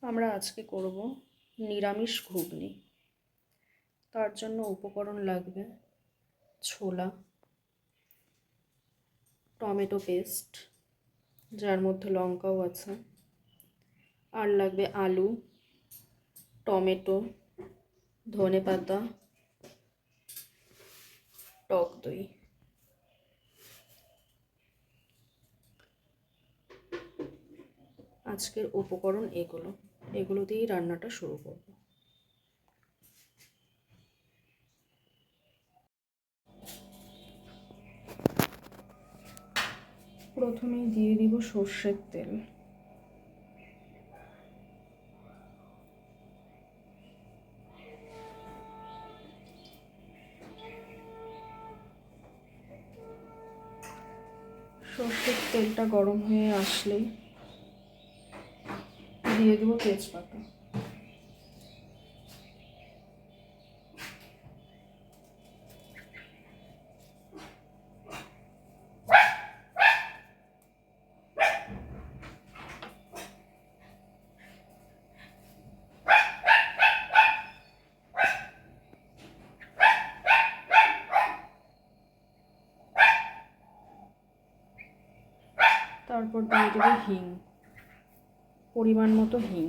আমরা আজকে করব নিরামিষ ঘুগনি। তার জন্য উপকরণ লাগবে ছোলা, টমেটো পেস্ট যার মধ্যে লঙ্কাও আছে, আর লাগবে আলু, টমেটো, ধনেপাতা, টক দই। আজকের উপকরণ এগুলো দিয়েই রান্নাটা শুরু করব। প্রথমেই দিয়ে দিব সর্ষের তেল। সর্ষের তেলটা গরম হয়ে আসলেই দিয়ে দেবো তেজপাতা। তারপর দিয়ে দেবো হিং, পরিমাণ মতো হিং।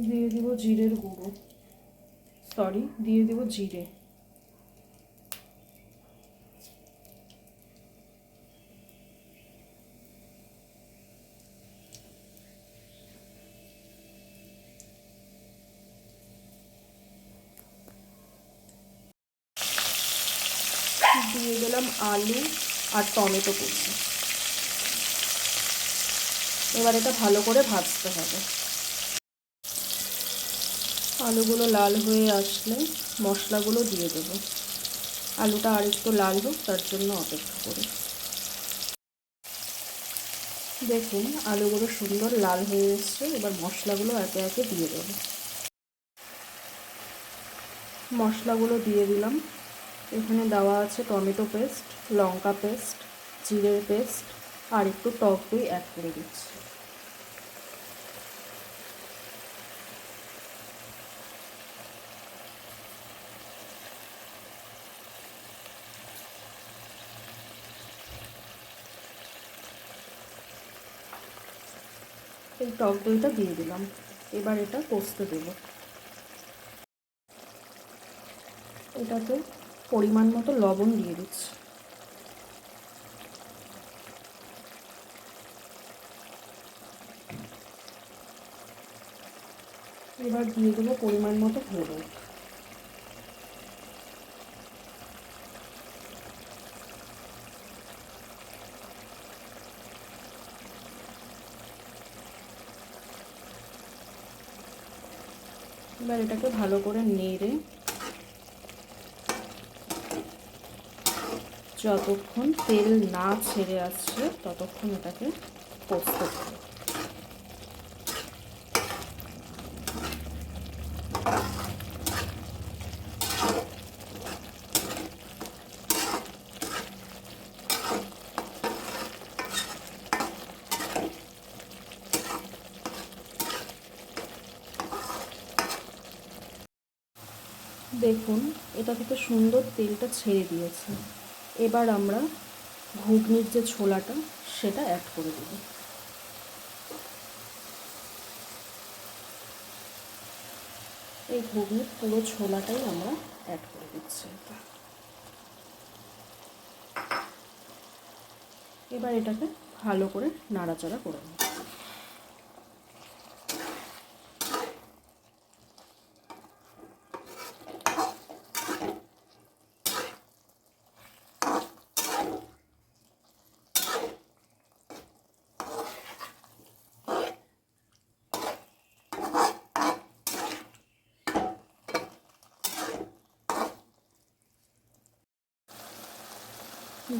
দিয়ে দিব জিরের গুঁড়ো, দিয়ে দিব জিরে। দিয়ে দিলাম আলু আর টমেটো কুচি। এবার এটা ভালো করে ভাজতে হবে। আলুগুলো লাল হয়ে আসলে মশলাগুলো দিয়ে দেব। আলুটা আর একটু লাল হোক, তার জন্য অপেক্ষা করি। দেখুন আলুগুলো সুন্দর লাল হয়ে এসছে। এবার মশলাগুলো একে একে দিয়ে দেব। মশলাগুলো দিয়ে দিলাম। এখানে দেওয়া আছে টমেটো পেস্ট, লঙ্কা পেস্ট, জিরের পেস্ট আর একটু টক দই অ্যাড করে দিচ্ছি। এই টক দইটা দিয়ে দিলাম। এবার এটা কষতে দেব। এটাতে পরিমাণ মতো লবণ দিয়ে দিচ্ছি। এবার দিয়ে দেবো পরিমাণ মতো হলুদ। এবার এটাকে ভালো করে নেড়ে যতক্ষণ তেল না ছেড়ে আসছে ততক্ষণ এটাকে কষতে হবে। দেখুন এটা থেকে সুন্দর তেলটা ছেড়ে দিয়েছে। এবার আমরা ঘুগনির যে ছোলাটা সেটা অ্যাড করে দেব। এই ঘুগনির পুরো ছোলাটাই আমরা অ্যাড করে দিচ্ছি। এবার এটাকে ভালো করে নাড়াচাড়া করে নেব।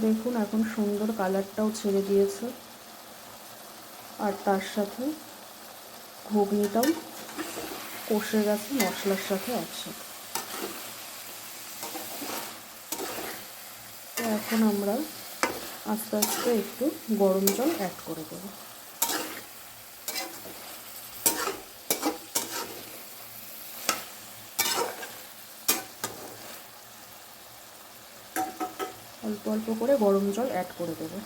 দেখুন এখন সুন্দর কালারটাও ছেড়ে দিয়েছে, আর তার সাথে ঘুগনিটাও কষে গেছে মশলার সাথে একসাথে। তো এখন আমরা আস্তে আস্তে একটু গরম জল অ্যাড করে দেবো। অল্প অল্প করে গরম জল অ্যাড করে দেবো।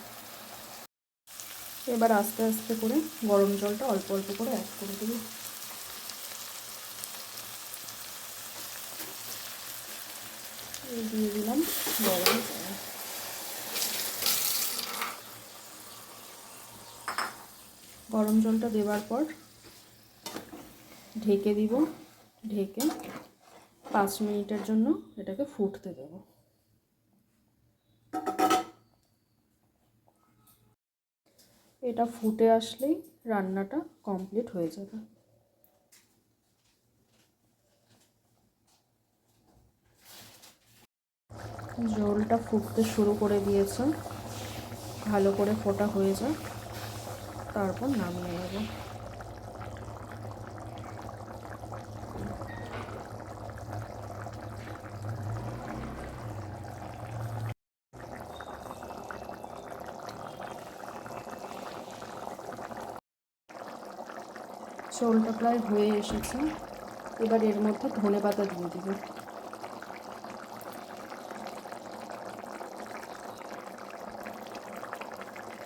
এবার আস্তে আস্তে করে গরম জলটা অল্প অল্প করে অ্যাড করে দেবো। দিয়ে দিলাম গরম জল। গরম জলটা দেওয়ার পর ঢেকে দিব। ঢেকে 5 মিনিটের জন্য এটাকে ফুটতে দেব। এটা ফুটে আসলেই রান্নাটা কমপ্লিট হয়ে যাবে। ঝোলটা ফুটতে শুরু করে দিয়েছে, ভালো করে ফোটা হয়ে যায়, তারপর নামিয়ে নেব। ঝোলটা প্রায় হয়ে এসেছে, এবার এর মধ্যে ধনেপাতা দিয়ে দিব।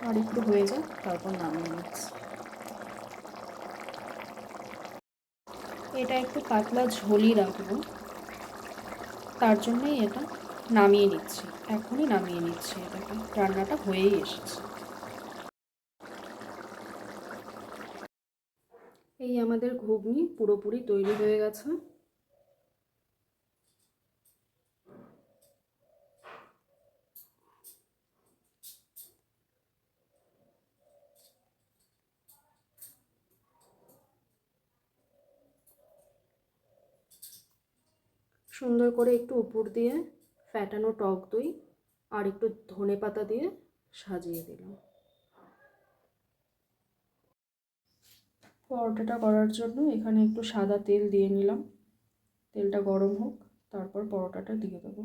আর একটু হয়ে যায়, তারপর নামিয়ে নিচ্ছি। এটা একটু পাতলা ঝোলই রাখবো, তার জন্যই এটা নামিয়ে নিচ্ছি, এখনই নামিয়ে নিচ্ছি। এটাকে রান্নাটা হয়েই এসেছে। এই আমাদের ঘুগনি পুরোপুরি তৈরি হয়ে গেছে। সুন্দর করে একটু উপর দিয়ে ফ্যাটানো টক দই আর একটু ধনেপাতা দিয়ে সাজিয়ে দিলাম। পরোটাটা করার জন্য এখানে একটু সাদা তেল দিয়ে নিলাম। তেলটা গরম হোক, তারপর পরোটাটা দিয়ে দেবো।